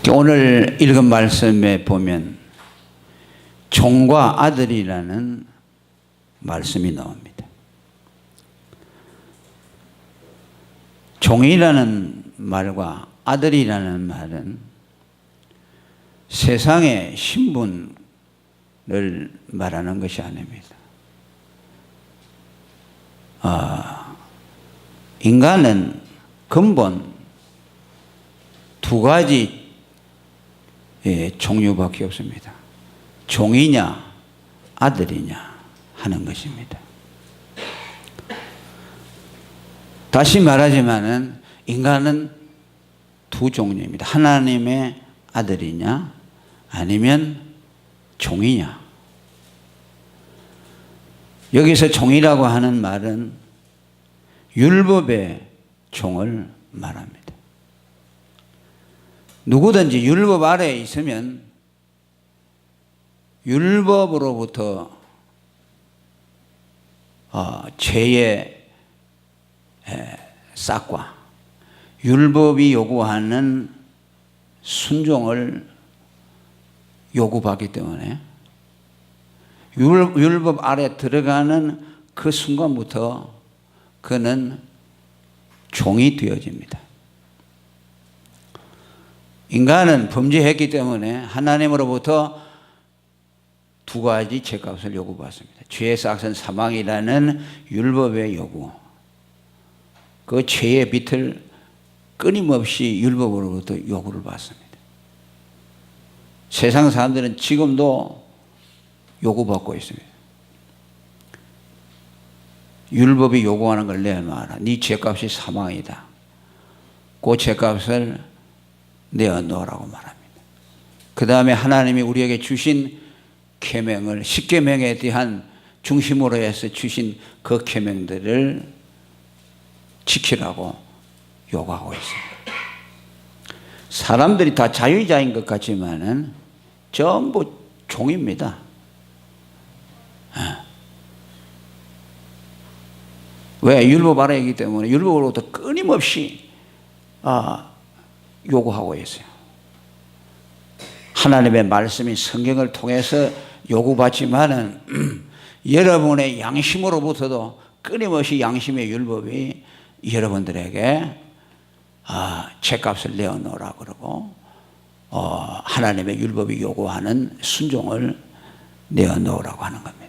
오늘 읽은 말씀에 보면 종과 아들이라는 말씀이 나옵니다. 종이라는 말과 아들이라는 말은 세상의 신분을 말하는 것이 아닙니다. 인간은 근본 두 가지 종류밖에 없습니다. 종이냐 아들이냐 하는 것입니다. 다시 말하지만은 인간은 두 종류입니다. 하나님의 아들이냐 아니면 종이냐. 여기서 종이라고 하는 말은 율법의 종을 말합니다. 누구든지 율법 아래에 있으면 율법으로부터 죄의 싹과 율법이 요구하는 순종을 요구받기 때문에 율법 아래 들어가는 그 순간부터 그는 종이 되어집니다. 인간은 범죄했기 때문에 하나님으로부터 두 가지 죄값을 요구받습니다. 죄의 싹은 사망이라는 율법의 요구, 그 죄의 빛을 끊임없이 율법으로부터 요구를 받습니다. 세상 사람들은 지금도 요구받고 있습니다. 율법이 요구하는 걸 내놔라. 네 죄값이 사망이다. 그 죄값을 내어놓으라고 말합니다. 그 다음에 하나님이 우리에게 주신 계명을, 십계명에 대한 중심으로 해서 주신 그 계명들을 지키라고 요구하고 있습니다. 사람들이 다 자유자인 것 같지만은 전부 종입니다. 왜? 율법 아래이기 때문에 율법으로부터 끊임없이 요구하고 있어요. 하나님의 말씀이 성경을 통해서 요구받지만은 여러분의 양심으로부터도 끊임없이 양심의 율법이 여러분들에게 죄값을 내어놓으라 그러고 하나님의 율법이 요구하는 순종을 내어놓으라고 하는 겁니다.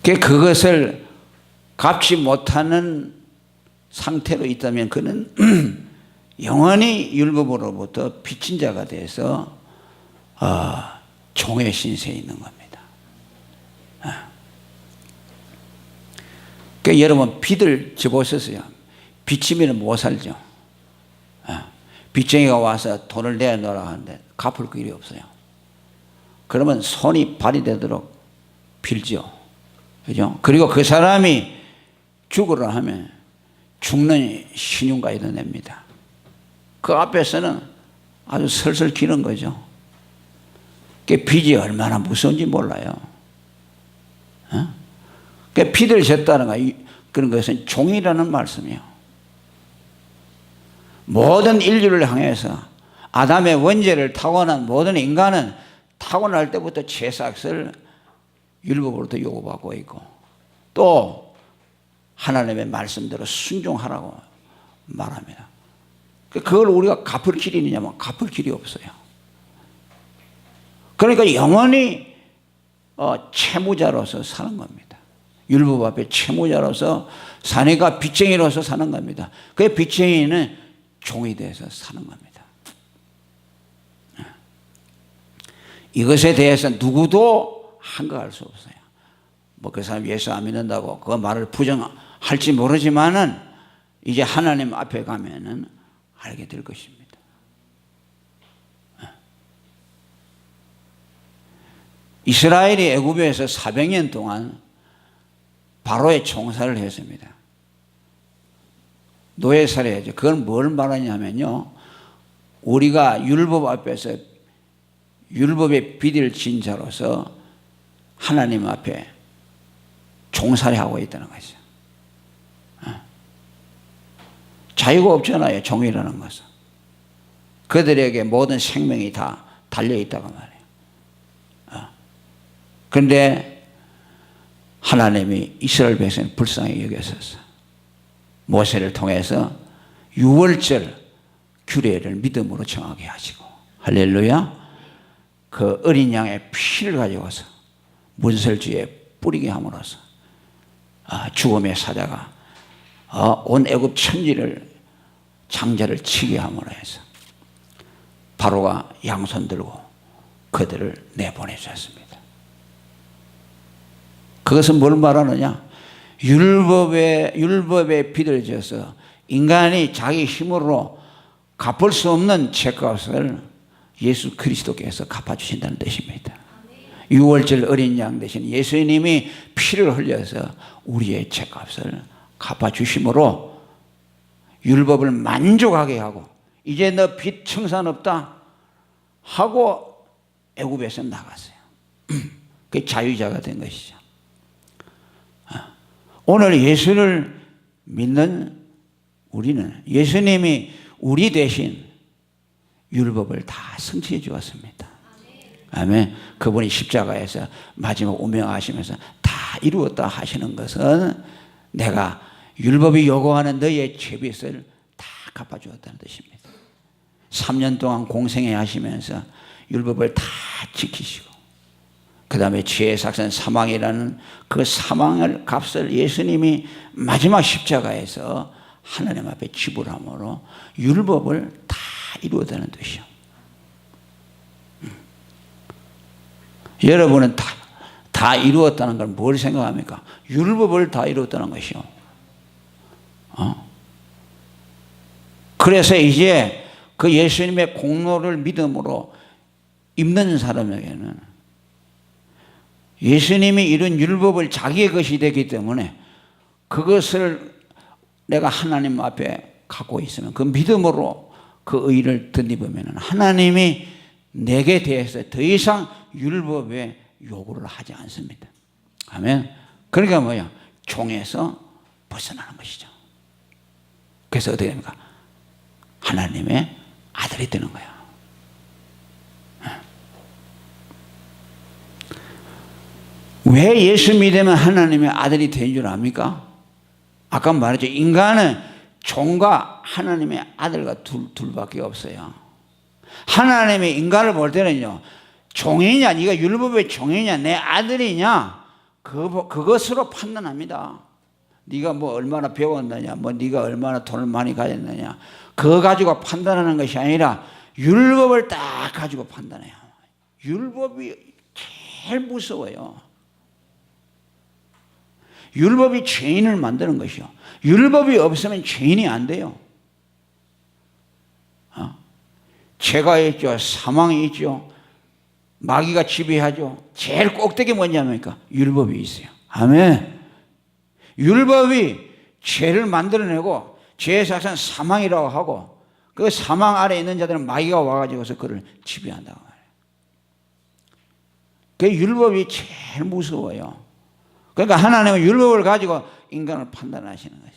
그것을 갚지 못하는 상태로 있다면 그는 영원히 율법으로부터 빚진 자가 돼서 종의 신세에 있는 겁니다. 그러니까 여러분 빚을 져보셨어요? 빚지면 못 살죠. 빚쟁이가 와서 돈을 내놓으라 하는데 갚을 길이 없어요. 그러면 손이 발이 되도록 빌죠. 그죠? 그리고 그 사람이 죽으라 하면 죽는 신용가에도 냅니다. 그 앞에서는 아주 설설 기는 거죠. 그 빚이 얼마나 무서운지 몰라요. 그 빚을 졌다는 그런 것은 종이라는 말씀이에요. 모든 인류를 향해서 아담의 원죄를 타고난 모든 인간은 타고날 때부터 죄삭을 율법으로부터 요구받고 있고 또 하나님의 말씀대로 순종하라고 말합니다. 그걸 우리가 갚을 길이 있느냐면 갚을 길이 없어요. 그러니까 영원히 채무자로서 사는 겁니다. 율법 앞에 채무자로서 사내가 빚쟁이로서 사는 겁니다. 그 빚쟁이는 종이 돼서 사는 겁니다. 이것에 대해서 누구도 한가할 수 없어요. 뭐 그 사람 예수 안 믿는다고 그 말을 부정할지 모르지만은 이제 하나님 앞에 가면은 알게 될 것입니다. 이스라엘이 애굽에서 400년 동안 바로의 총살을 했습니다. 노예살해야죠. 그건 뭘 말하냐면요, 우리가 율법 앞에서 율법의 빚을 진 자로서 하나님 앞에 종살이하고 있다는 거죠. 자유가 없잖아요, 종이라는 것은. 그들에게 모든 생명이 다 달려있다고 말해요. 그런데 하나님이 이스라엘 백성을 불쌍히 여겼었어. 모세를 통해서 유월절 규례를 믿음으로 정하게 하시고, 할렐루야. 그 어린 양의 피를 가져와서 문설주에 뿌리게 함으로써 죽음의 사자가 온 애굽 천지를 장자를 치게 함으로 해서 바로가 양손 들고 그들을 내보내셨습니다. 그것은 뭘 말하느냐? 율법에 비들져서 인간이 자기 힘으로 갚을 수 없는 죄값을 예수 그리스도께서 갚아주신다는 뜻입니다. 유월절 어린 양 대신 예수님이 피를 흘려서 우리의 죄값을 갚아주심으로 율법을 만족하게 하고, 이제 너 빚 청산 없다 하고 애굽에서 나갔어요. 그 자유자가 된 것이죠. 오늘 예수를 믿는 우리는 예수님이 우리 대신 율법을 다 성취해 주었습니다. 아멘. 그분이 십자가에서 마지막 운명하시면서 다 이루었다 하시는 것은 내가 율법이 요구하는 너의 죄빚을 다 갚아주었다는 뜻입니다. 3년 동안 공생애 하시면서 율법을 다 지키시고, 그 다음에 죄의 삭선 사망이라는 그 사망의 값을 예수님이 마지막 십자가에서 하나님 앞에 지불함으로 율법을 다 이루었다는 뜻이요. 여러분은 다 이루었다는 걸 뭘 생각합니까? 율법을 다 이루었다는 것이요. 그래서 이제 그 예수님의 공로를 믿음으로 입는 사람에게는 예수님이 이룬 율법을 자기의 것이 되기 때문에 그것을 내가 하나님 앞에 갖고 있으면, 그 믿음으로 그 의를 덧입으면 하나님이 내게 대해서 더 이상 율법의 요구를 하지 않습니다. 아멘. 그러니까 뭐야? 종에서 벗어나는 것이죠. 그래서 어떻게 됩니까? 하나님의 아들이 되는 거야. 왜 예수 믿으면 하나님의 아들이 된 줄 압니까? 아까 말했죠. 인간은 종과 하나님의 아들과 둘밖에 없어요. 하나님의 인간을 볼 때는요, 종이냐, 네가 율법의 종이냐, 내 아들이냐, 그것으로 판단합니다. 네가 뭐 얼마나 배웠느냐, 뭐 네가 얼마나 돈을 많이 가졌느냐, 그거 가지고 판단하는 것이 아니라 율법을 딱 가지고 판단해요. 율법이 제일 무서워요. 율법이 죄인을 만드는 것이요. 율법이 없으면 죄인이 안 돼요. 죄가 있죠. 사망이 있죠. 마귀가 지배하죠. 제일 꼭대기 뭐냐니까 율법이 있어요. 아멘. 율법이 죄를 만들어내고 죄의 사실은 사망이라고 하고, 그 사망 아래 있는 자들은 마귀가 와가지고서 그를 지배한다고 말해요. 그 율법이 제일 무서워요. 그러니까 하나님은 율법을 가지고 인간을 판단하시는 거죠.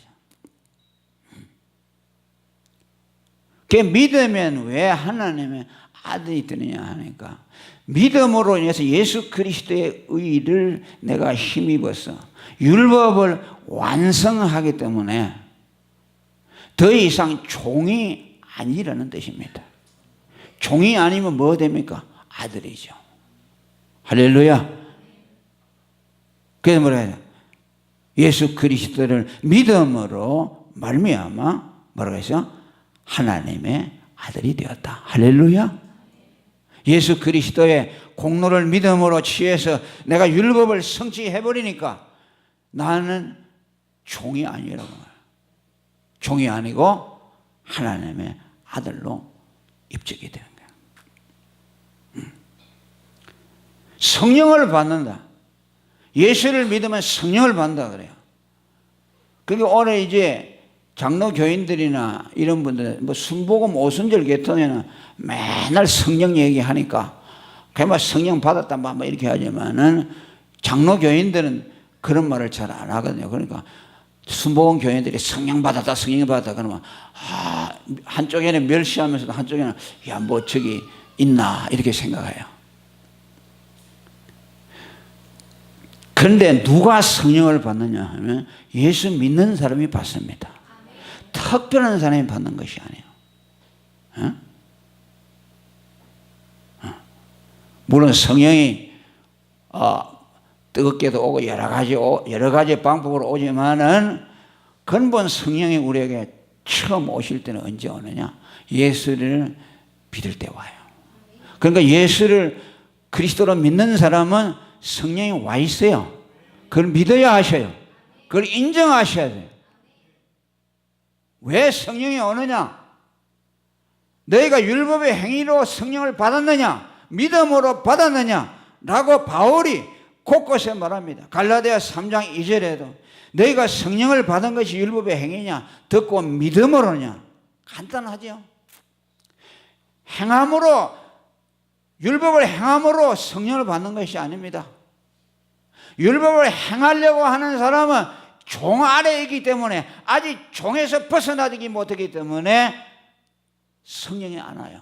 그 믿으면 왜 하나님의 아들이 되느냐 하니까, 믿음으로 인해서 예수 그리스도의 의를 내가 힘입어서 율법을 완성하기 때문에 더 이상 종이 아니라는 뜻입니다. 종이 아니면 뭐 됩니까? 아들이죠. 할렐루야. 그래서 뭐라 해야 돼? 예수 그리스도를 믿음으로 말미암아 뭐라고 했어요? 하나님의 아들이 되었다. 할렐루야. 예수 그리스도의 공로를 믿음으로 취해서 내가 율법을 성취해버리니까 나는 종이 아니라고 말해요. 종이 아니고 하나님의 아들로 입적이 되는 거예요. 성령을 받는다. 예수를 믿으면 성령을 받는다 그래요. 그러니까 오늘 이제 장로 교인들이나 이런 분들 뭐 순복음 오순절 계통에는 맨날 성령 얘기하니까 그냥 성령 받았다 뭐 이렇게 하지만은 장로 교인들은 그런 말을 잘 안 하거든요. 그러니까 순복음 교회들이 성령 받았다, 성령 받았다 그러면 한쪽에는 멸시하면서도 한쪽에는 야, 뭐 저기 있나 이렇게 생각해요. 그런데 누가 성령을 받느냐 하면 예수 믿는 사람이 받습니다. 특별한 사람이 받는 것이 아니에요. 물론 성령이 뜨겁게도 오고 여러 가지 방법으로 오지만은 근본 성령이 우리에게 처음 오실 때는 언제 오느냐? 예수를 믿을 때 와요. 그러니까 예수를 그리스도로 믿는 사람은 성령이 와 있어요. 그걸 믿어야 하셔요. 그걸 인정하셔야 돼요. 왜 성령이 오느냐? 너희가 율법의 행위로 성령을 받았느냐? 믿음으로 받았느냐? 라고 바울이 곳곳에 말합니다. 갈라디아 3장 2절에도 너희가 성령을 받은 것이 율법의 행위냐? 듣고 믿음으로냐? 간단하죠. 행함으로, 율법을 행함으로 성령을 받는 것이 아닙니다. 율법을 행하려고 하는 사람은 종 아래에 있기 때문에 아직 종에서 벗어나지 못하기 때문에 성령이 안 와요.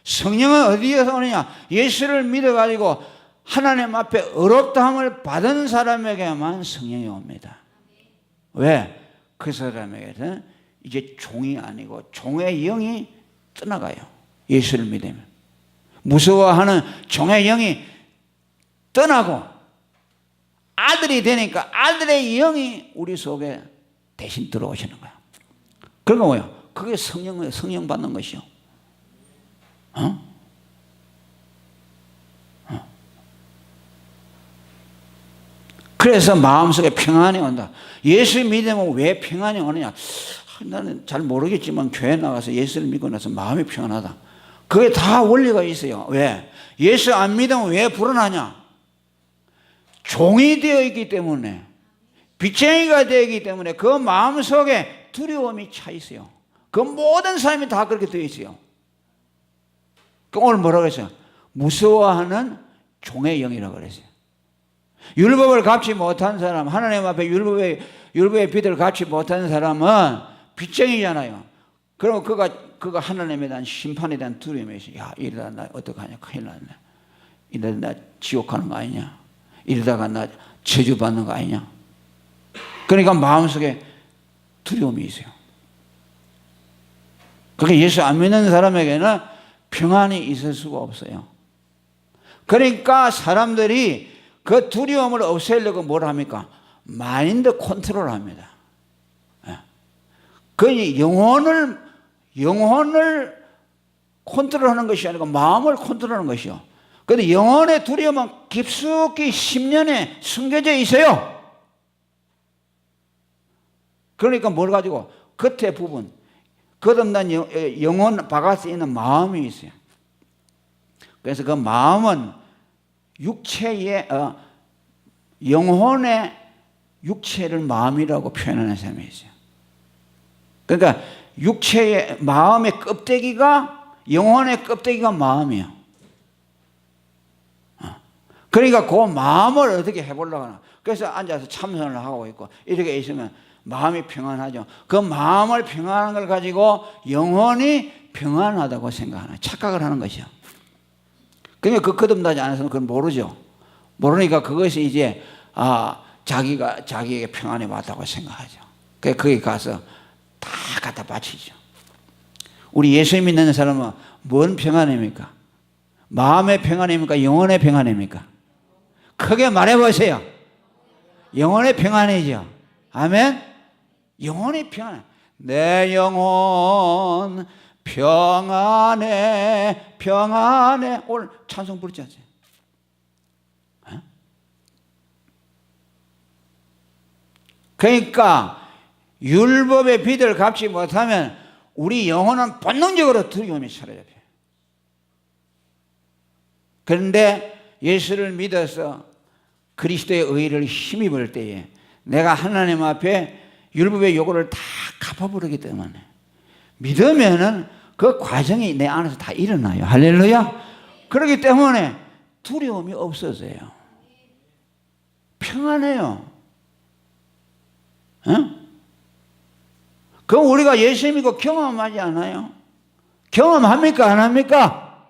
성령은 어디에서 오느냐? 예수를 믿어가지고 하나님 앞에 의롭다함을 받은 사람에게만 성령이 옵니다. 왜? 그 사람에게는 이제 종이 아니고 종의 영이 떠나가요. 예수를 믿으면. 무서워하는 종의 영이 떠나고 아들이 되니까 아들의 영이 우리 속에 대신 들어오시는 거야. 그러니까 뭐야? 그게 성령 받는 것이요. 그래서 마음속에 평안이 온다. 예수 믿으면 왜 평안이 오느냐? 나는 잘 모르겠지만 교회 나가서 예수를 믿고 나서 마음이 평안하다. 그게 다 원리가 있어요. 왜? 예수 안 믿으면 왜 불안하냐? 종이 되어 있기 때문에, 빚쟁이가 되어 있기 때문에 그 마음속에 두려움이 차 있어요. 그 모든 사람이 다 그렇게 되어 있어요. 오늘 뭐라고 했어요? 무서워하는 종의 영이라고 그랬어요. 율법을 갚지 못한 사람, 하나님 앞에 율법의 빚을 갚지 못한 사람은 빚쟁이잖아요. 그러면 그가 하나님에 대한 심판에 대한 두려움이 있어요. 야, 이러다 나 어떡하냐? 큰일 났네. 이러다 나 지옥 가는 거 아니냐? 이러다가 나 저주 받는 거 아니냐? 그러니까 마음속에 두려움이 있어요. 그러니까 예수 안 믿는 사람에게는 평안이 있을 수가 없어요. 그러니까 사람들이 그 두려움을 없애려고 뭘 합니까? 마인드 컨트롤 합니다. 그 영혼을 컨트롤하는 것이 아니고 마음을 컨트롤하는 것이요. 그런데 영혼의 두려움은 깊숙이 10년에 숨겨져 있어요. 그러니까 뭘 가지고 겉에 부분, 거듭난 영혼 바깥에 있는 마음이 있어요. 그래서 그 마음은 육체의 영혼의 육체를 마음이라고 표현하는 사람이 있어요. 그러니까 육체의 마음의 껍데기가, 영혼의 껍데기가 마음이에요. 그러니까 그 마음을 어떻게 해보려고 하나. 그래서 앉아서 참선을 하고 있고 이렇게 있으면 마음이 평안하죠. 그 마음을 평안한 걸 가지고 영혼이 평안하다고 생각하는, 착각을 하는 것이요. 그러니까 그 거듭나지 않아서는 그건 모르죠. 모르니까 그것이 이제 자기에게 평안이 왔다고 생각하죠. 그래서 거기 가서 다 갖다 바치죠. 우리 예수 믿는 사람은 뭔 평안입니까? 마음의 평안입니까? 영혼의 평안입니까? 크게 말해보세요. 영혼의 평안이죠. 아멘? 영혼의 평안. 내 영혼 평안해, 평안해. 오늘 찬송 부르지 않아요? 그러니까 율법의 빚을 갚지 못하면 우리 영혼은 본능적으로 두려움이 사라져요. 그런데 예수를 믿어서 그리스도의 의를 힘입을 때에 내가 하나님 앞에 율법의 요구를 다 갚아버리기 때문에 믿으면은 그 과정이 내 안에서 다 일어나요. 할렐루야. 그렇기 때문에 두려움이 없어져요. 평안해요. 그럼 우리가 예수 믿고 경험하지 않아요? 경험합니까? 안 합니까?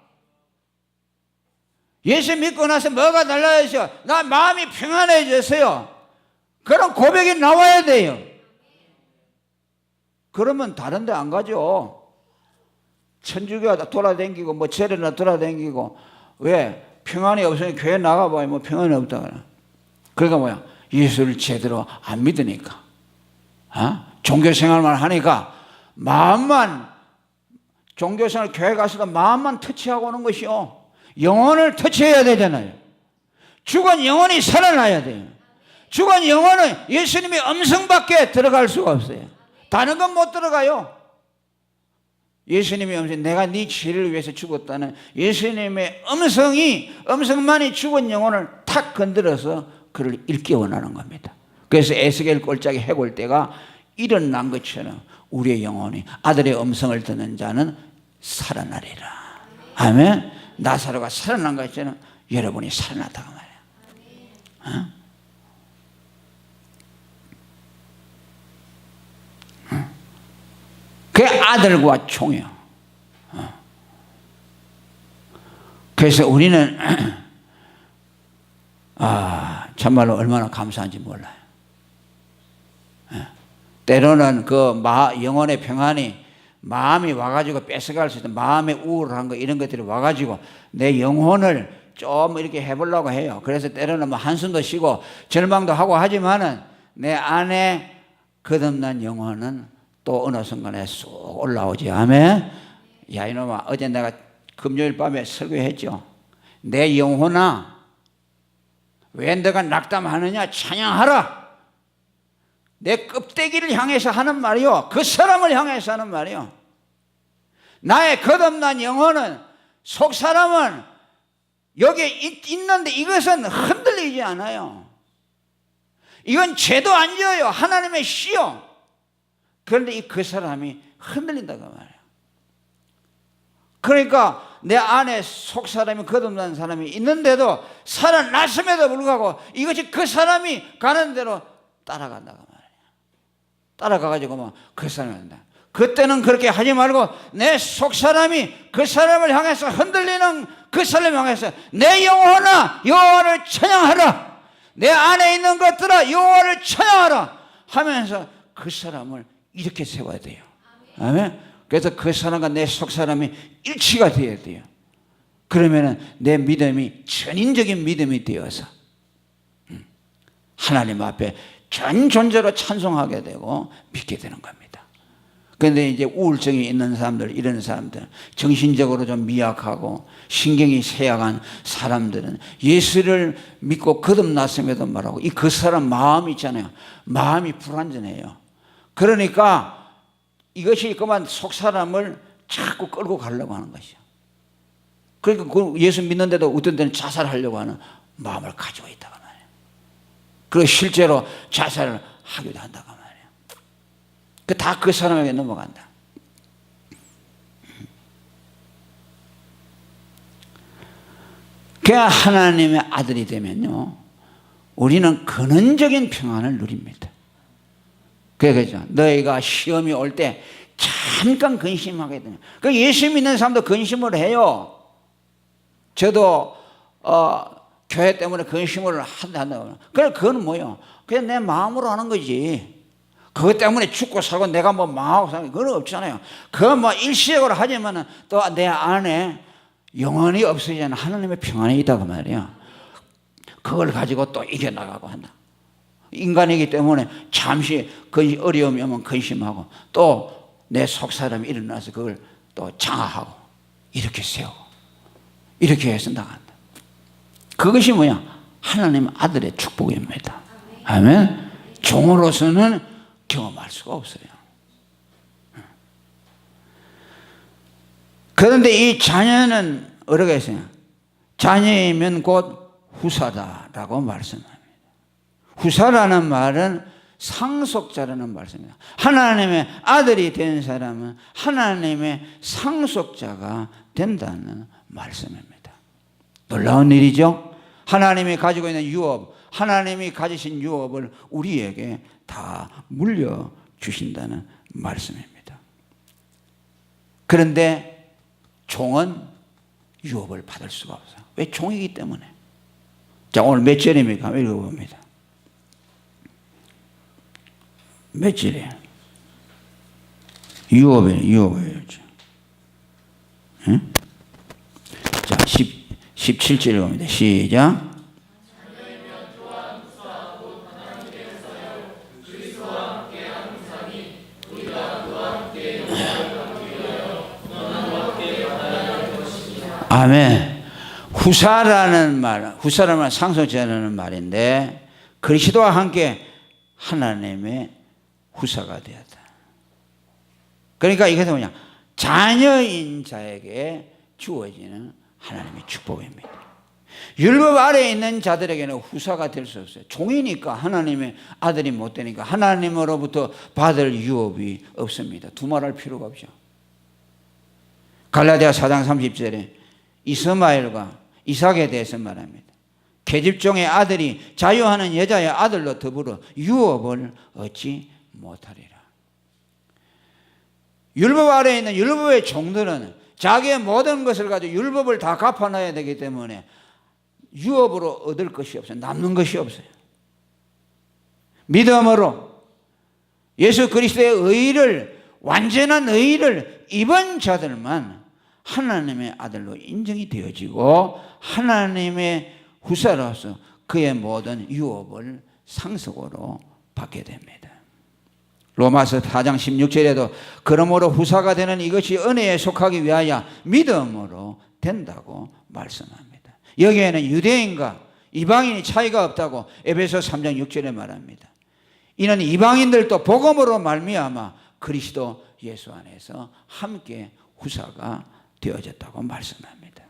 예수 믿고 나서 뭐가 달라졌어요? 나 마음이 평안해졌어요. 그런 고백이 나와야 돼요. 그러면 다른 데 안 가죠. 천주교가 돌아다니고 뭐 절에나 돌아다니고 왜? 평안이 없으면 교회 나가봐야 뭐 평안이 없다 그래. 그러니까 뭐야? 예수를 제대로 안 믿으니까. 종교생활만 하니까 마음만, 종교생활 교회 가서도 마음만 터치하고 오는 것이요. 영혼을 터치해야 되잖아요. 죽은 영혼이 살아나야 돼요. 죽은 영혼은 예수님의 음성밖에 들어갈 수가 없어요. 다른 건 못 들어가요. 예수님의 음성, 내가 네 죄를 위해서 죽었다는 예수님의 음성만이 죽은 영혼을 탁 건드려서 그를 일깨워나는 겁니다. 그래서 에스겔 꼴짝이 해골 때가 일어난 것처럼 우리의 영혼이 아들의 음성을 듣는 자는 살아나리라. 아멘. 나사로가 살아난 것처럼 여러분이 살아났다고 말이에요. 그 아들과 총이요. 그래서 우리는 참말로 얼마나 감사한지 몰라요. 때로는 그 영혼의 평안이 마음이 와가지고 뺏어갈 수 있는 마음의 우울한 거 이런 것들이 와가지고 내 영혼을 좀 이렇게 해보려고 해요. 그래서 때로는 뭐 한숨도 쉬고 절망도 하고 하지만은 내 안에 거듭난 영혼은 또 어느 순간에 쑥 올라오지. 아멘. 야 이놈아, 어제 내가 금요일 밤에 설교했죠. 내 영혼아, 왜 너가 낙담하느냐? 찬양하라. 내 껍데기를 향해서 하는 말이요, 그 사람을 향해서 하는 말이요. 나의 거듭난 영혼은, 속 사람은 여기에 있는데 이것은 흔들리지 않아요. 이건 죄도 안 져요. 하나님의 씨요. 그런데 그 사람이 흔들린다고 말이에요. 그러니까 내 안에 속 사람이 거듭난 사람이 있는데도 살아났음에도 불구하고 이것이 그 사람이 가는 대로 따라간다고 말이에요. 따라가가지고 그 사람이 한다. 그때는 그렇게 하지 말고 내 속 사람이 그 사람을 향해서 흔들리는 그 사람을 향해서 내 영혼아 여호와를 찬양하라. 내 안에 있는 것들아 여호와를 찬양하라 하면서 그 사람을 이렇게 세워야 돼요. 아멘. 그래서 그 사람과 내 속 사람이 일치가 되어야 돼요. 그러면은 내 믿음이 전인적인 믿음이 되어서 하나님 앞에 전 존재로 찬송하게 되고 믿게 되는 겁니다. 그런데 이제 우울증이 있는 사람들, 이런 사람들, 정신적으로 좀 미약하고 신경이 쇠약한 사람들은 예수를 믿고 거듭났음에도 말하고 그 사람 마음이 있잖아요. 마음이 불완전해요. 그러니까 이것이 그만 속 사람을 자꾸 끌고 가려고 하는 것이요. 그러니까 예수 믿는데도 어떤 때는 자살하려고 하는 마음을 가지고 있다고 말이에요. 그리고 실제로 자살을 하기도 한다고 말이에요. 다 그 사람에게 넘어간다. 그 하나님의 아들이 되면요, 우리는 근원적인 평안을 누립니다. 그러죠. 너희가 시험이 올 때 잠깐 근심하게 되면, 그 예수 믿는 사람도 근심을 해요. 저도 교회 때문에 근심을 한다고. 그래, 그건 뭐요? 그냥 내 마음으로 하는 거지. 그것 때문에 죽고 살고 내가 뭐 망하고 사는 게 그건 없잖아요. 그건 뭐 일시적으로 하지만은 또 내 안에 영원히 없어지지 않는 하나님의 평안이 있다고 말이야. 그걸 가지고 또 이겨나가고 한다. 인간이기 때문에 잠시 그 어려움이 오면 근심하고 또 내 속 사람이 일어나서 그걸 또 장하하고 이렇게 세우고 이렇게 해서 나간다. 그것이 뭐야? 하나님 아들의 축복입니다. 아멘. 종으로서는 경험할 수가 없어요. 그런데 이 자녀는 어떻게 했어요? 자녀이면 곧 후사다라고 말씀합니다. 후사라는 말은 상속자라는 말씀입니다. 하나님의 아들이 된 사람은 하나님의 상속자가 된다는 말씀입니다. 놀라운 일이죠. 하나님이 가지고 있는 유업, 하나님이 가지신 유업을 우리에게 다 물려주신다는 말씀입니다. 그런데 종은 유업을 받을 수가 없어요. 왜? 종이기 때문에. 자, 오늘 몇 절입니까? 읽어봅니다. 몇 절이에요? 유업이에요. 응? 자, 17절 읽어봅니다. 시작. 아멘. 후사라는 말, 상속자라는 말인데 그리스도와 함께 하나님의 후사가 되었다. 그러니까 이것은 뭐냐? 자녀인 자에게 주어지는 하나님의 축복입니다. 율법 아래에 있는 자들에게는 후사가 될 수 없어요. 종이니까 하나님의 아들이 못 되니까 하나님으로부터 받을 유업이 없습니다. 두말할 필요가 없죠. 갈라디아 4장 30절에 이스마엘과 이삭에 대해서 말합니다. 계집종의 아들이 자유하는 여자의 아들로 더불어 유업을 얻지 못하리라. 율법 아래에 있는 율법의 종들은 자기의 모든 것을 가지고 율법을 다 갚아놔야 되기 때문에 유업으로 얻을 것이 없어요. 남는 것이 없어요. 믿음으로 예수 그리스도의 의를, 완전한 의를 입은 자들만 하나님의 아들로 인정이 되어지고 하나님의 후사로서 그의 모든 유업을 상속으로 받게 됩니다. 로마서 4장 16절에도 그러므로 후사가 되는 이것이 은혜에 속하기 위하여 믿음으로 된다고 말씀합니다. 여기에는 유대인과 이방인이 차이가 없다고 에베소 3장 6절에 말합니다. 이는 이방인들도 복음으로 말미암아 그리스도 예수 안에서 함께 후사가 되어졌다고 말씀합니다.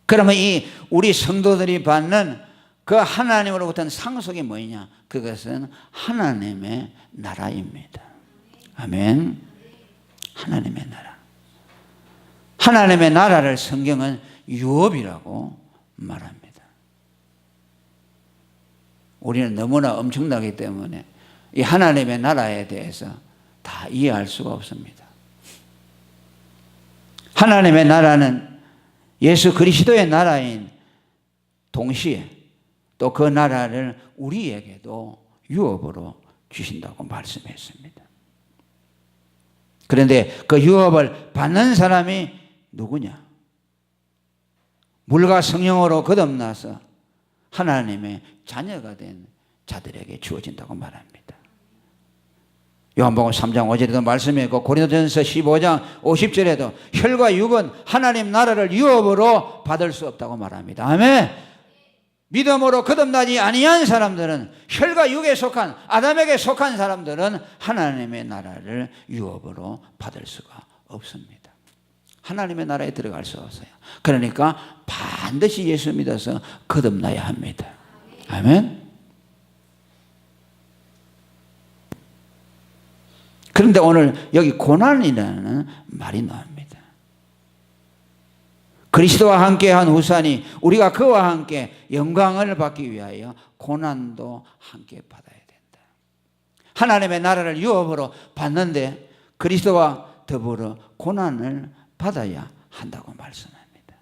그러면 이 우리 성도들이 받는 그 하나님으로부터는 상속이 뭐냐? 그것은 하나님의 나라입니다. 아멘. 하나님의 나라. 하나님의 나라를 성경은 유업이라고 말합니다. 우리는 너무나 엄청나기 때문에 이 하나님의 나라에 대해서 다 이해할 수가 없습니다. 하나님의 나라는 예수 그리스도의 나라인 동시에 또 그 나라를 우리에게도 유업으로 주신다고 말씀했습니다. 그런데 그 유업을 받는 사람이 누구냐? 물과 성령으로 거듭나서 하나님의 자녀가 된 자들에게 주어진다고 말합니다. 요한복음 3장 5절에도 말씀했고 고린도전서 15장 50절에도 혈과 육은 하나님 나라를 유업으로 받을 수 없다고 말합니다. 아멘. 믿음으로 거듭나지 아니한 사람들은, 혈과 육에 속한 아담에게 속한 사람들은 하나님의 나라를 유업으로 받을 수가 없습니다. 하나님의 나라에 들어갈 수 없어요. 그러니까 반드시 예수 믿어서 거듭나야 합니다. 아멘. 그런데 오늘 여기 고난이라는 말이 나옵니다. 그리스도와 함께한 후사니 우리가 그와 함께 영광을 받기 위하여 고난도 함께 받아야 된다. 하나님의 나라를 유업으로 받는데 그리스도와 더불어 고난을 받아야 한다고 말씀합니다.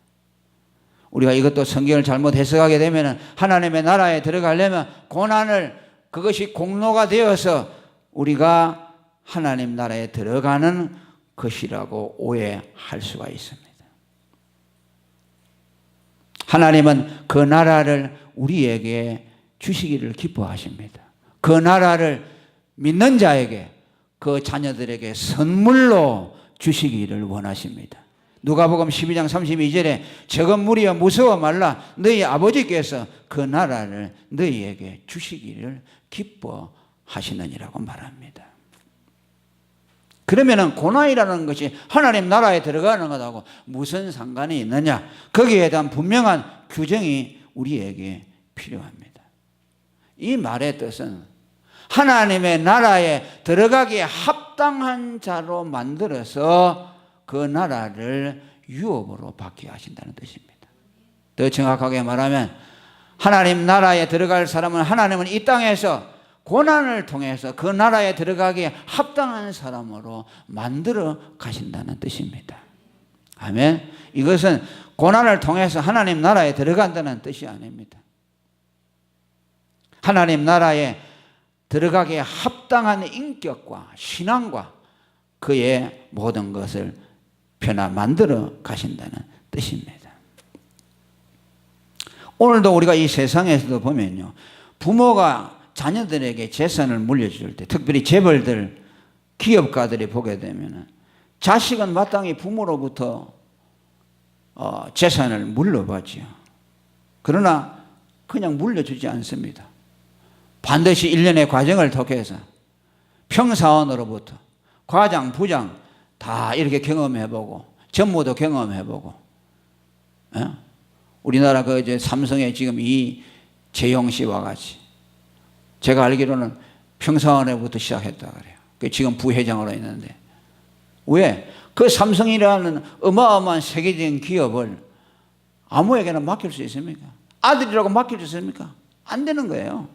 우리가 이것도 성경을 잘못 해석하게 되면 하나님의 나라에 들어가려면 고난을, 그것이 공로가 되어서 우리가 하나님 나라에 들어가는 것이라고 오해할 수가 있습니다. 하나님은 그 나라를 우리에게 주시기를 기뻐하십니다. 그 나라를 믿는 자에게, 그 자녀들에게 선물로 주시기를 원하십니다. 누가복음 12장 32절에 적은 무리여 무서워 말라, 너희 아버지께서 그 나라를 너희에게 주시기를 기뻐하시느니라고 말합니다. 그러면은 고난이라는 것이 하나님 나라에 들어가는 것하고 무슨 상관이 있느냐? 거기에 대한 분명한 규정이 우리에게 필요합니다. 이 말의 뜻은 하나님의 나라에 들어가기에 합당한 자로 만들어서 그 나라를 유업으로 받게 하신다는 뜻입니다. 더 정확하게 말하면 하나님 나라에 들어갈 사람은 하나님은 이 땅에서 고난을 통해서 그 나라에 들어가기에 합당한 사람으로 만들어 가신다는 뜻입니다. 아멘. 이것은 고난을 통해서 하나님 나라에 들어간다는 뜻이 아닙니다. 하나님 나라에 들어가기에 합당한 인격과 신앙과 그의 모든 것을 만들어 가신다는 뜻입니다. 오늘도 우리가 이 세상에서도 보면요, 부모가 자녀들에게 재산을 물려줄 때, 특별히 재벌들, 기업가들이 보게 되면 자식은 마땅히 부모로부터 재산을 물려받지요. 그러나 그냥 물려주지 않습니다. 반드시 일련의 과정을 통해서 평사원으로부터 과장, 부장 다 이렇게 경험해보고 전무도 경험해보고, 우리나라 그 이제 삼성의 지금 이 재용 씨와 같이 제가 알기로는 평사원에부터 시작했다 그래요. 지금 부회장으로 있는데 왜? 그 삼성이라는 어마어마한 세계적인 기업을 아무에게나 맡길 수 있습니까? 아들이라고 맡길 수 있습니까? 안 되는 거예요.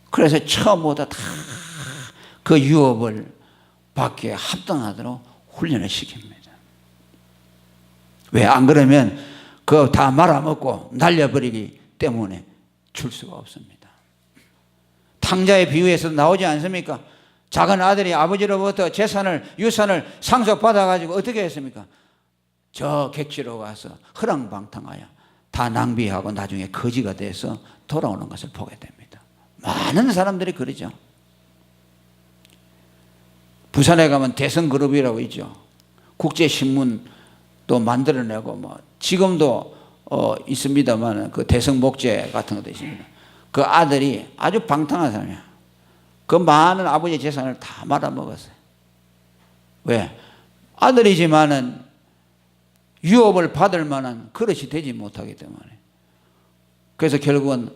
그래서 처음부터 다 그 유업을 받기에 합당하도록 훈련을 시킵니다. 왜? 안 그러면 그거 다 말아먹고 날려버리기 때문에 줄 수가 없습니다. 탕자의 비유에서 나오지 않습니까? 작은 아들이 아버지로부터 유산을 상속받아가지고 어떻게 했습니까? 저 객지로 가서 허랑방탕하여 다 낭비하고 나중에 거지가 돼서 돌아오는 것을 보게 됩니다. 많은 사람들이 그러죠. 부산에 가면 대성그룹이라고 있죠. 국제신문도 만들어내고 지금도 있습니다만 그 대성목재 같은 것도 있습니다. 그 아들이 아주 방탕한 사람이야. 그 많은 아버지의 재산을 다 말아먹었어요. 왜? 아들이지만은 유업을 받을 만한 그릇이 되지 못하기 때문에. 그래서 결국은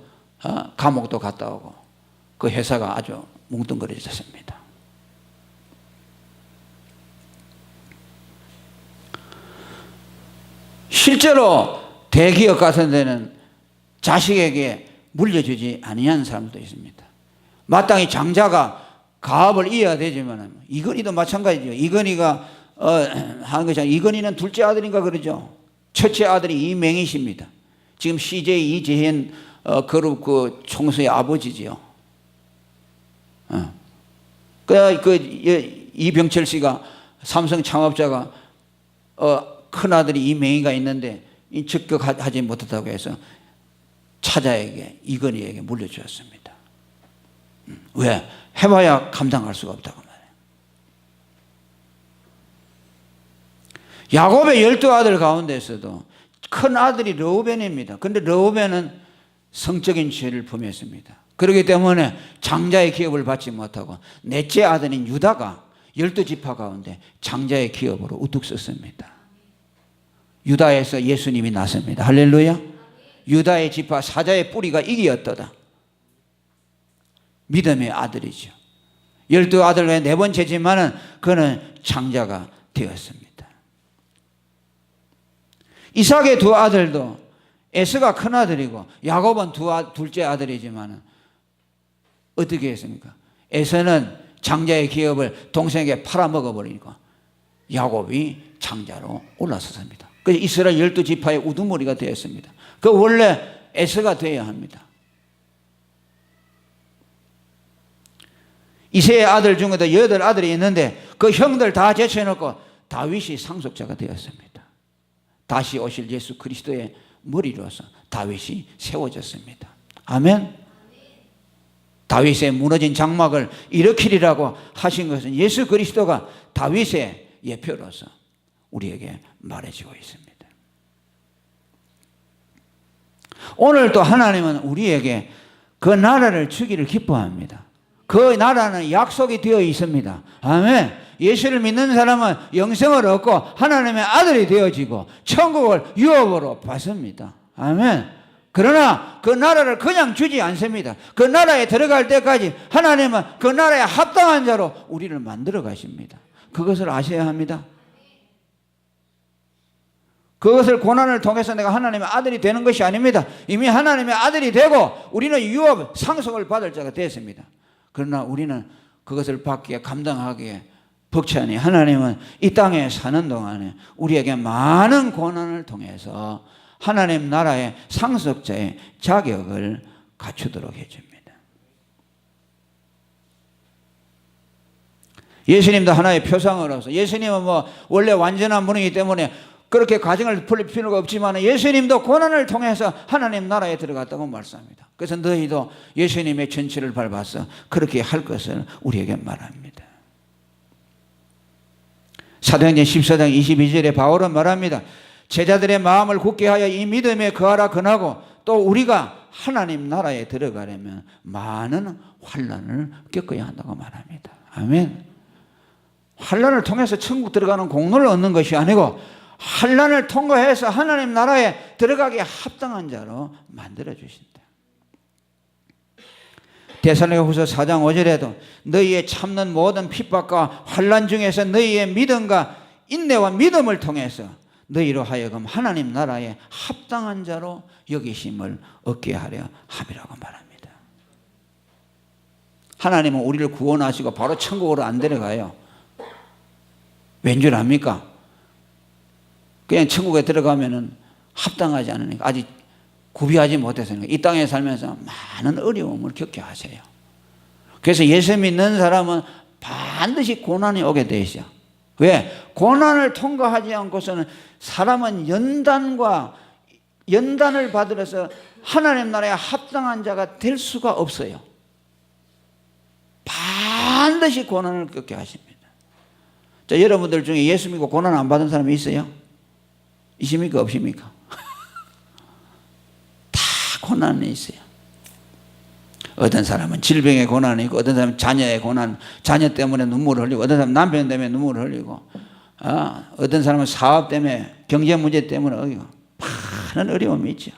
감옥도 갔다 오고 그 회사가 아주 뭉뚱그려졌습니다. 실제로 대기업 같은 데는 자식에게 물려주지 아니한 사람도 있습니다. 마땅히 장자가 가업을 이어야 되지만 이건희도 마찬가지죠. 이건희가 하는 것이 아니라 이건희는 둘째 아들인가 그러죠. 첫째 아들이 이맹희십니다. 지금 CJ 이재현 그룹 그 총수의 아버지지요. 이병철 씨가 삼성 창업자가 큰 아들이 이맹희가 있는데 적격하지 못했다고 해서 차자에게 이건희에게 물려주었습니다. 왜? 해봐야 감당할 수가 없다고 말해요. 야곱의 12아들 가운데서도 큰 아들이 르우벤입니다. 그런데 르우벤은 성적인 죄를 범했습니다. 그렇기 때문에 장자의 기업을 받지 못하고 넷째 아들인 유다가 12지파 가운데 장자의 기업으로 우뚝 섰습니다. 유다에서 예수님이 났습니다. 할렐루야. 유다의 지파 사자의 뿌리가 이기었도다. 믿음의 아들이죠. 12아들 외에 네 번째지만은 그는 장자가 되었습니다. 이삭의 두 아들도 에서가 큰 아들이고 야곱은 둘째 아들이지만은 어떻게 했습니까? 에서는 장자의 기업을 동생에게 팔아먹어버리니까 야곱이 장자로 올라섰습니다. 그래서 이스라엘 12지파의 우두머리가 되었습니다. 그 원래 에서가 되어야 합니다. 이세의 아들 중에도 8아들이 있는데 그 형들 다 제쳐놓고 다윗이 상속자가 되었습니다. 다시 오실 예수 그리스도의 머리로서 다윗이 세워졌습니다. 아멘. 다윗의 무너진 장막을 일으키리라고 하신 것은 예수 그리스도가 다윗의 예표로서 우리에게 말해주고 있습니다. 오늘 또 하나님은 우리에게 그 나라를 주기를 기뻐합니다. 그 나라는 약속이 되어 있습니다. 아멘. 예수를 믿는 사람은 영생을 얻고 하나님의 아들이 되어지고 천국을 유업으로 받습니다. 아멘. 그러나 그 나라를 그냥 주지 않습니다. 그 나라에 들어갈 때까지 하나님은 그 나라에 합당한 자로 우리를 만들어 가십니다. 그것을 아셔야 합니다. 그것을 고난을 통해서 내가 하나님의 아들이 되는 것이 아닙니다. 이미 하나님의 아들이 되고 우리는 유업 상속을 받을 자가 됐습니다. 그러나 우리는 그것을 받기에 감당하기에 벅차니 하나님은 이 땅에 사는 동안에 우리에게 많은 고난을 통해서 하나님 나라의 상속자의 자격을 갖추도록 해줍니다. 예수님도 하나의 표상으로서, 예수님은 원래 완전한 분이기 때문에 그렇게 가정을 풀릴 필요가 없지만 예수님도 고난을 통해서 하나님 나라에 들어갔다고 말씀합니다. 그래서 너희도 예수님의 전체를 밟아서 그렇게 할 것을 우리에게 말합니다. 사도행전 14장 22절에 바울은 말합니다. 제자들의 마음을 굳게 하여 이 믿음에 거하라 권하고, 또 우리가 하나님 나라에 들어가려면 많은 환난을 겪어야 한다고 말합니다. 아멘. 환난을 통해서 천국 들어가는 공로를 얻는 것이 아니고 환난을 통과해서 하나님 나라에 들어가기에 합당한 자로 만들어 주신다. 데살로니가후서 4장 5절에도 너희의 참는 모든 핍박과 환난 중에서 너희의 믿음과 인내와 믿음을 통해서 너희로 하여금 하나님 나라에 합당한 자로 여기심을 얻게 하려 함이라고 말합니다. 하나님은 우리를 구원하시고 바로 천국으로 안 데려가요. 왠 줄 압니까? 그냥 천국에 들어가면은 합당하지 않으니까, 아직 구비하지 못해서니까 이 땅에 살면서 많은 어려움을 겪게 하세요. 그래서 예수 믿는 사람은 반드시 고난이 오게 돼 있어요. 왜? 고난을 통과하지 않고서는 사람은 연단을 받으러서 하나님 나라에 합당한 자가 될 수가 없어요. 반드시 고난을 겪게 하십니다. 자, 여러분들 중에 예수 믿고 고난 안 받은 사람이 있어요? 있습니까? 없습니까? 다 고난이 있어요. 어떤 사람은 질병의 고난이 있고, 어떤 사람은 자녀의 고난, 자녀 때문에 눈물을 흘리고, 어떤 사람은 남편 때문에 눈물을 흘리고, 어떤 사람은 사업 때문에, 경제 문제 때문에 흘리고, 많은 어려움이 있죠.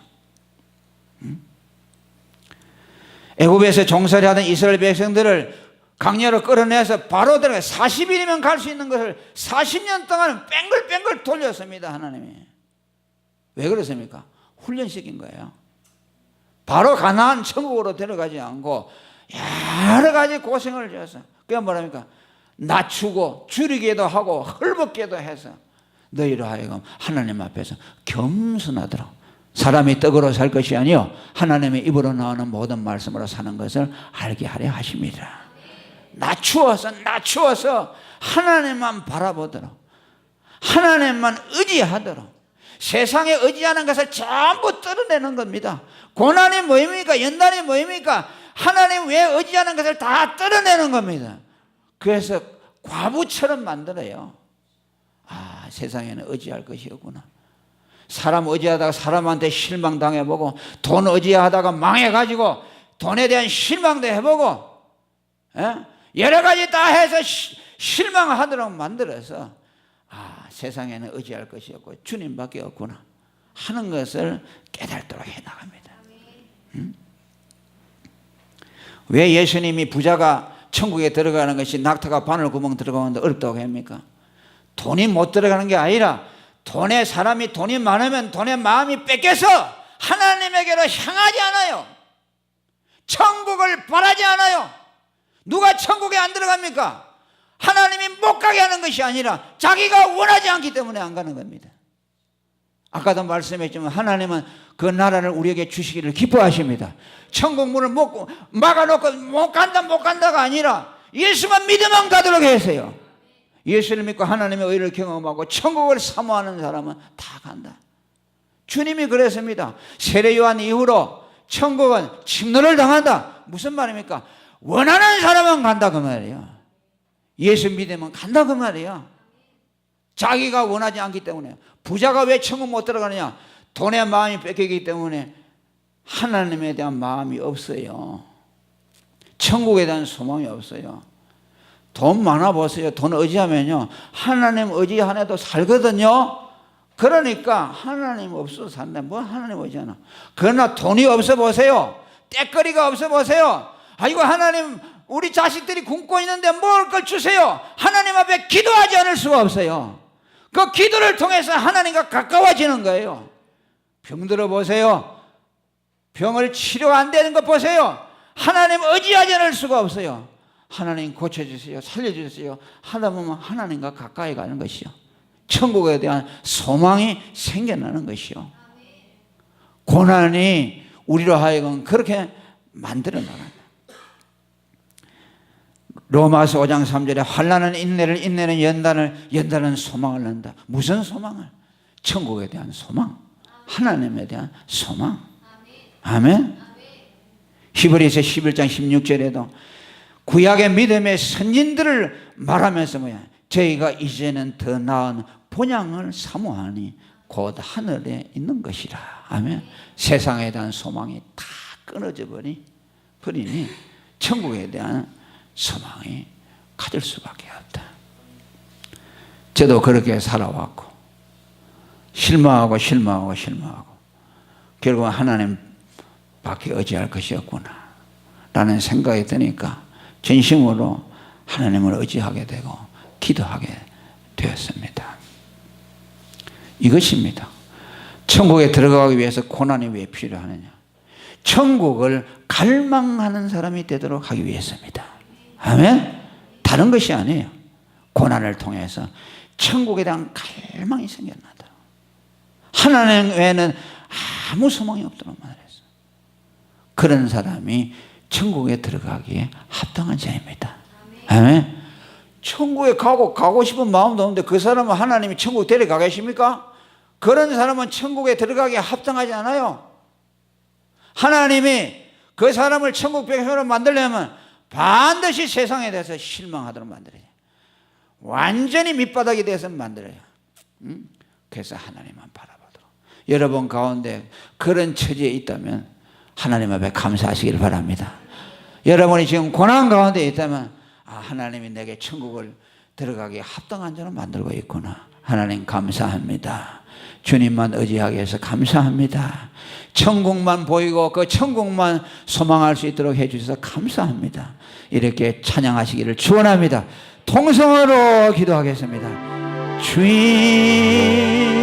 애굽에서 종살이 하던 이스라엘 백성들을 강야로 끌어내서 바로 들어가 40일이면 갈 수 있는 것을 40년 동안 뺑글뺑글 돌렸습니다. 하나님이. 왜 그렇습니까? 훈련시킨 거예요. 바로 가나안 천국으로 데려가지 않고 여러 가지 고생을 지어서, 그게 뭐랍니까? 낮추고 줄이기도 하고 헐벗기도 해서 너희로 하여금 하나님 앞에서 겸손하도록, 사람이 떡으로 살 것이 아니요 하나님의 입으로 나오는 모든 말씀으로 사는 것을 알게 하려 하십니다. 낮추어서 하나님만 바라보도록, 하나님만 의지하도록, 세상에 의지하는 것을 전부 떨어내는 겁니다. 고난이 뭐입니까? 연단이 뭐입니까? 하나님 외에 의지하는 것을 다 떨어내는 겁니다. 그래서 과부처럼 만들어요. 세상에는 의지할 것이 없구나. 사람 의지하다가 사람한테 실망당해보고, 돈 의지하다가 망해가지고 돈에 대한 실망도 해보고, 여러 가지 다 해서 실망하도록 만들어서 세상에는 의지할 것이 없고 주님밖에 없구나 하는 것을 깨닫도록 해나갑니다. 왜 예수님이 부자가 천국에 들어가는 것이 낙타가 바늘구멍 들어가는데 어렵다고 합니까? 돈이 못 들어가는 게 아니라, 사람이 돈이 많으면 돈의 마음이 뺏겨서 하나님에게로 향하지 않아요. 천국을 바라지 않아요. 누가 천국에 안 들어갑니까? 하나님이 못 가게 하는 것이 아니라 자기가 원하지 않기 때문에 안 가는 겁니다. 아까도 말씀했지만 하나님은 그 나라를 우리에게 주시기를 기뻐하십니다. 천국 문을 막아놓고 못 간다가 아니라 예수만 믿으면 가도록 하세요. 예수를 믿고 하나님의 의를 경험하고 천국을 사모하는 사람은 다 간다. 주님이 그랬습니다. 세례 요한 이후로 천국은 침노를 당한다. 무슨 말입니까? 원하는 사람은 간다 그 말이에요. 예수 믿으면 간다 그 말이에요. 자기가 원하지 않기 때문에. 부자가 왜 천국 못 들어가느냐? 돈에 마음이 뺏기기 때문에 하나님에 대한 마음이 없어요. 천국에 대한 소망이 없어요. 돈 많아 보세요. 돈 의지하면요 하나님 의지 안 해도 살거든요. 그러니까 하나님 없어도 산다. 뭐 하나님 의지하나. 그러나 돈이 없어 보세요. 떼거리가 없어 보세요. 아이고 하나님 우리 자식들이 굶고 있는데 먹을 걸 주세요. 하나님 앞에 기도하지 않을 수가 없어요. 그 기도를 통해서 하나님과 가까워지는 거예요. 병들어 보세요. 병을 치료 안 되는 것 보세요. 하나님 의지하지 않을 수가 없어요. 하나님 고쳐주세요. 살려주세요. 하다 보면 하나님과 가까이 가는 것이요. 천국에 대한 소망이 생겨나는 것이요. 고난이 우리로 하여금 그렇게 만들어 나가요. 로마서 5장 3절에 환난은 인내를, 인내는 연단을, 연단은 소망을 낳는다. 무슨 소망을? 천국에 대한 소망, 하나님에 대한 소망. 아멘. 히브리서 11장 16절에도 구약의 믿음의 선진들을 말하면서 뭐야? 저희가 이제는 더 나은 본향을 사모하니 곧 하늘에 있는 것이라. 아멘. 세상에 대한 소망이 다 끊어져 버리니 천국에 대한 소망이 가질 수밖에 없다. 저도 그렇게 살아왔고 실망하고 결국 하나님 밖에 의지할 것이 없구나 라는 생각이 드니까 진심으로 하나님을 의지하게 되고 기도하게 되었습니다. 이것입니다. 천국에 들어가기 위해서 고난이 왜 필요하느냐? 천국을 갈망하는 사람이 되도록 하기 위해서입니다. 아멘? 다른 것이 아니에요. 고난을 통해서 천국에 대한 갈망이 생겨나다. 하나님 외에는 아무 소망이 없도록 말했어요. 그런 사람이 천국에 들어가기에 합당한 자입니다. 아멘? 천국에 가고 싶은 마음도 없는데 그 사람은 하나님이 천국 데려가겠습니까? 그런 사람은 천국에 들어가기에 합당하지 않아요. 하나님이 그 사람을 천국 백성으로 만들려면 반드시 세상에 대해서 실망하도록 만들어요. 완전히 밑바닥이 돼서 만들어요. 그래서 하나님만 바라보도록. 여러분 가운데 그런 처지에 있다면 하나님 앞에 감사하시길 바랍니다. 여러분이 지금 고난 가운데 있다면 하나님이 내게 천국을 들어가기에 합당한 자로 만들고 있구나. 하나님 감사합니다. 주님만 의지하게 해서 감사합니다. 천국만 보이고 그 천국만 소망할 수 있도록 해주셔서 감사합니다. 이렇게 찬양하시기를 축원합니다. 통성으로 기도하겠습니다. 주님